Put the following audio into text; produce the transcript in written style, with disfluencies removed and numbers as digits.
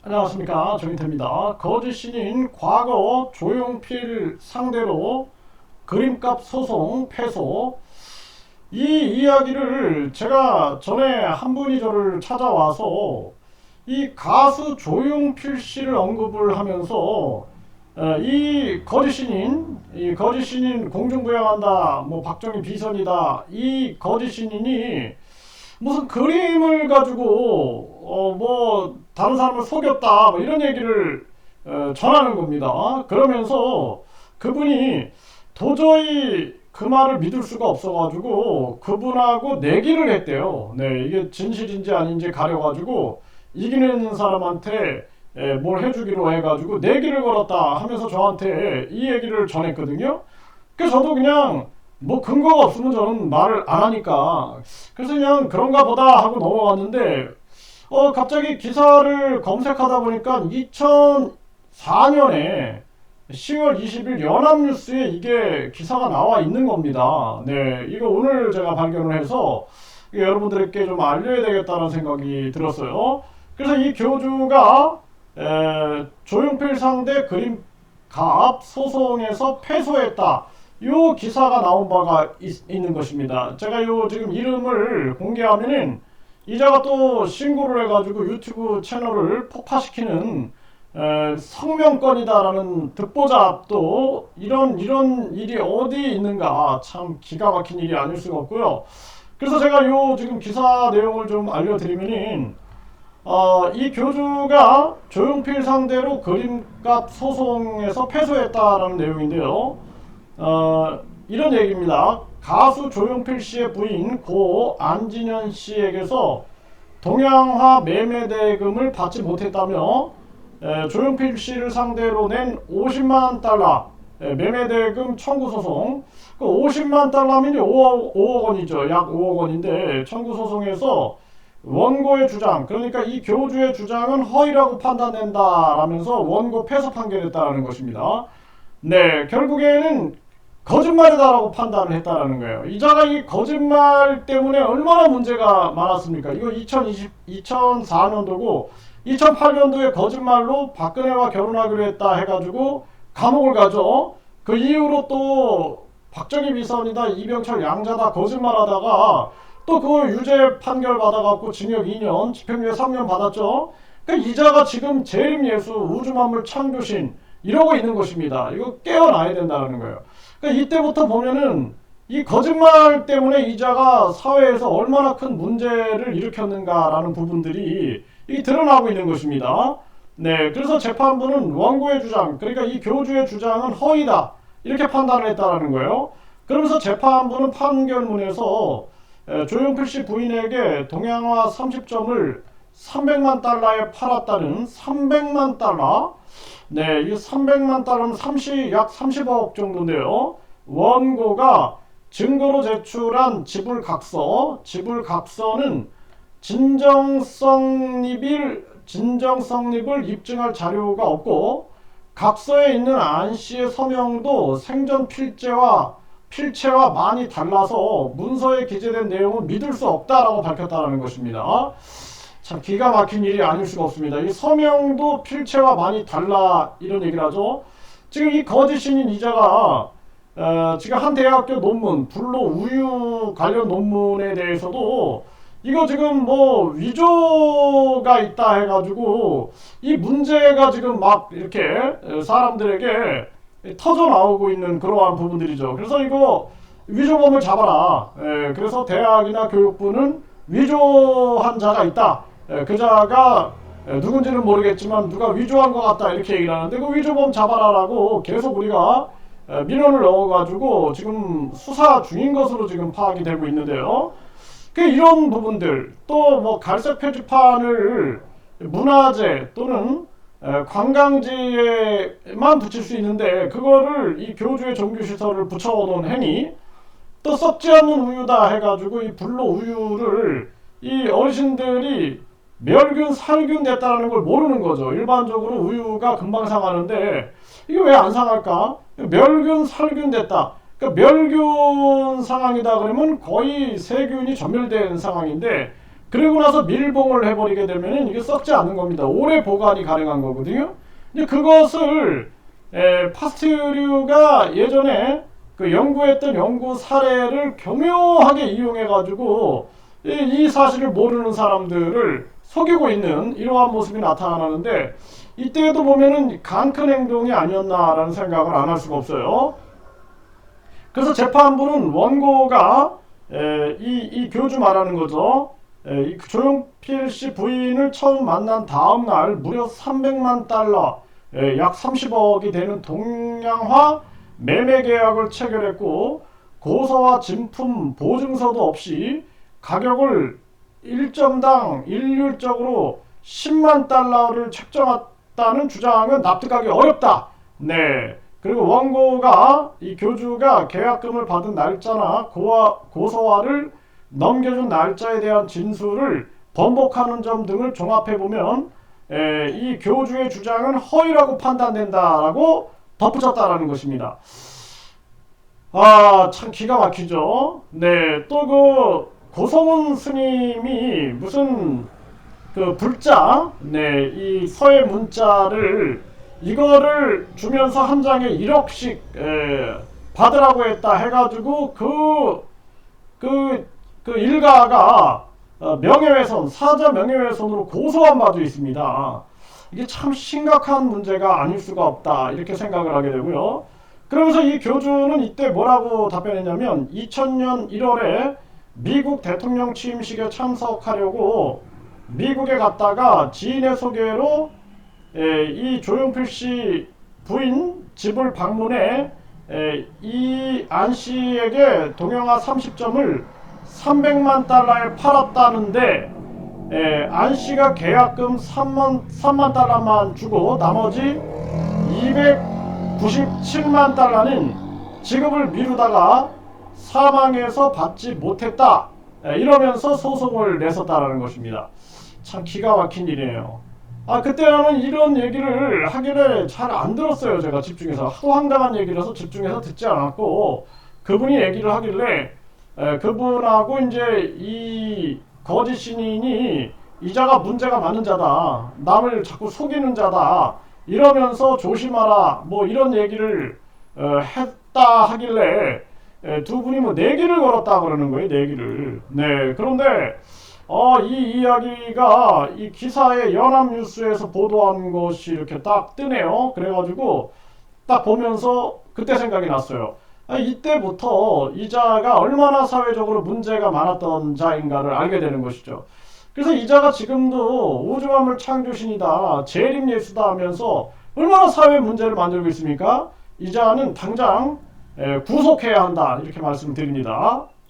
안녕하십니까, 정인태입니다. 거짓신인 과거 조용필 상대로 그림값 소송 패소, 이 이야기를 제가 전에 한 분이 저를 찾아와서 이 가수 조용필 씨를 언급을 하면서 이 거짓신인 공중부양한다, 뭐 박정희 비선이다, 이 거짓신인이 무슨 그림을 가지고 뭐 다른 사람을 속였다, 뭐 이런 얘기를 전하는 겁니다. 그러면서 그분이 도저히 그 말을 믿을 수가 없어가지고 그분하고 내기를 했대요. 네, 이게 진실인지 아닌지 가려가지고 이기는 사람한테 뭘 해주기로 해가지고 내기를 걸었다 하면서 저한테 이 얘기를 전했거든요. 그래서 저도 그냥 뭐 근거가 없으면 저는 말을 안 하니까 그래서 그냥 그런가 보다 하고 넘어갔는데 갑자기 기사를 검색하다 보니까 2004년에 10월 20일 연합뉴스에 이게 기사가 나와 있는 겁니다. 네, 이거 오늘 제가 발견을 해서 여러분들께 좀 알려야 되겠다는 생각이 들었어요. 그래서 이 교주가 조용필 상대 그림갑 소송에서 패소했다. 요 기사가 나온 바가 있는 것입니다. 제가 요 지금 이름을 공개하면은 이자가 또 신고를 해가지고 유튜브 채널을 폭파시키는 성명권이다라는 듣보잡도 이런 일이 어디 있는가, 참 기가 막힌 일이 아닐 수가 없고요. 그래서 제가 요 지금 기사 내용을 좀 알려드리면은 이 교주가 조용필 상대로 그림값 소송에서 패소했다라는 내용인데요. 이런 얘기입니다. 가수 조용필 씨의 부인 고 안진현 씨에게서 동양화 매매 대금을 받지 못했다며 조용필 씨를 상대로 낸 50만 달러 매매 대금 청구 소송. 그 50만 달러면 5억 원이죠. 약 5억 원인데 청구 소송에서 원고의 주장, 그러니까 이 교주의 주장은 허위라고 판단된다라면서 원고 패소 판결했다는 것입니다. 네, 결국에는 거짓말이다라고 판단을 했다라는 거예요. 이자가 이 거짓말 때문에 얼마나 문제가 많았습니까? 이거 2004년도고 2008년도에 거짓말로 박근혜와 결혼하기로 했다 해가지고 감옥을 가죠. 그 이후로 또 박정희 비선이다, 이병철 양자다 거짓말하다가 또 그거 유죄 판결 받아갖고 징역 2년, 집행유예 3년 받았죠. 그러니까 이자가 지금 재림예수, 우주만물 창조신 이러고 있는 것입니다. 이거 깨어나야 된다는 거예요. 그러니까 이때부터 보면은 이 거짓말 때문에 이자가 사회에서 얼마나 큰 문제를 일으켰는가라는 부분들이 이 드러나고 있는 것입니다. 네, 그래서 재판부는 원고의 주장, 그러니까 이 교주의 주장은 허위다 이렇게 판단을 했다는 거예요. 그러면서 재판부는 판결문에서 조용필 씨 부인에게 동양화 30점을 300만 달러에 팔았다는 300만 달러. 네, 이 300만 달러는 약 30억 정도인데요. 원고가 증거로 제출한 지불각서는 진정성립을 입증할 자료가 없고 각서에 있는 안 씨의 서명도 생전 필체와 많이 달라서 문서에 기재된 내용은 믿을 수 없다라고 밝혔다는 것입니다. 참 기가 막힌 일이 아닐 수가 없습니다. 이 서명도 필체와 많이 달라 이런 얘기를 하죠. 지금 이 거짓신인 이자가 지금 한 대학교 논문, 불로 우유 관련 논문에 대해서도 이거 지금 뭐 위조가 있다 해가지고 이 문제가 지금 막 이렇게 사람들에게 터져 나오고 있는 그러한 부분들이죠. 그래서 이거 위조범을 잡아라. 그래서 대학이나 교육부는 위조한 자가 있다. 그 자가 누군지는 모르겠지만 누가 위조한 것 같다 이렇게 얘기를 하는데 그 위조범 잡아라라고 계속 우리가 민원을 넣어가지고 지금 수사 중인 것으로 지금 파악이 되고 있는데요. 이런 부분들 또 뭐 갈색 표지판을 문화재 또는 관광지에만 붙일 수 있는데 그거를 이 교주의 종교시설을 붙여놓은 행위, 또 썩지 않는 우유다 해가지고 이 불로 우유를 이 어르신들이 멸균, 살균 됐다는 걸 모르는 거죠. 일반적으로 우유가 금방 상하는데 이게 왜 안 상할까? 멸균, 살균 됐다. 그러니까 멸균 상황이다 그러면 거의 세균이 전멸된 상황인데 그리고 나서 밀봉을 해버리게 되면 이게 썩지 않는 겁니다. 오래 보관이 가능한 거거든요. 근데 그것을 파스트류가 예전에 그 연구했던 연구 사례를 교묘하게 이용해가지고 이 사실을 모르는 사람들을 속이고 있는 이러한 모습이 나타나는데, 이때도 보면은 강큰 행동이 아니었나라는 생각을 안 할 수가 없어요. 그래서 재판부는 원고가 이 교주 말하는 거죠. 이 조용필 씨 부인을 처음 만난 다음 날 무려 300만 달러, 약 30억이 되는 동양화 매매 계약을 체결했고, 고서와 진품 보증서도 없이 가격을 1점당 일률적으로 10만 달러를 책정했다는 주장은 납득하기 어렵다. 네. 그리고 원고가 이 교주가 계약금을 받은 날짜나 고소화를 넘겨준 날짜에 대한 진술을 번복하는 점 등을 종합해보면 이 교주의 주장은 허위라고 판단된다라고 덧붙였다라는 것입니다. 아, 참 기가 막히죠. 네, 또 그 고성훈 스님이 무슨 그 불자, 네, 이 서해 문자를 이거를 주면서 한 장에 1억씩 받으라고 했다 해가지고 그 일가가 명예훼손, 사자 명예훼손으로 고소한 바도 있습니다. 이게 참 심각한 문제가 아닐 수가 없다, 이렇게 생각을 하게 되고요. 그러면서 이 교주는 이때 뭐라고 답변했냐면, 2000년 1월에 미국 대통령 취임식에 참석하려고 미국에 갔다가 지인의 소개로 이 조용필 씨 부인 집을 방문해 이 안 씨에게 동영화 30점을 300만 달러에 팔았다는데, 안 씨가 계약금 3만 달러만 주고 나머지 297만 달러는 지급을 미루다가 사망해서 받지 못했다, 이러면서 소송을 냈었다라는 것입니다. 참 기가 막힌 일이에요. 그때는 이런 얘기를 하길래 잘 안 들었어요. 제가 집중해서 하도 황당한 얘기라서 집중해서 듣지 않았고, 그분이 얘기를 하길래 그분하고 이제 이 거짓 신인이 이자가 문제가 많은 자다, 남을 자꾸 속이는 자다, 이러면서 조심하라, 뭐 이런 얘기를 했다 하길래 두 분이 뭐 내기를 걸었다 그러는 거예요. 내기를. 네. 그런데 이 이야기가 이 기사에 연합뉴스에서 보도한 것이 이렇게 딱 뜨네요. 그래가지고 딱 보면서 그때 생각이 났어요. 이때부터 이자가 얼마나 사회적으로 문제가 많았던 자인가를 알게 되는 것이죠. 그래서 이자가 지금도 우주만물 창조신이다, 재림예수다 하면서 얼마나 사회 문제를 만들고 있습니까? 이자는 당장 구속해야 한다, 이렇게 말씀드립니다.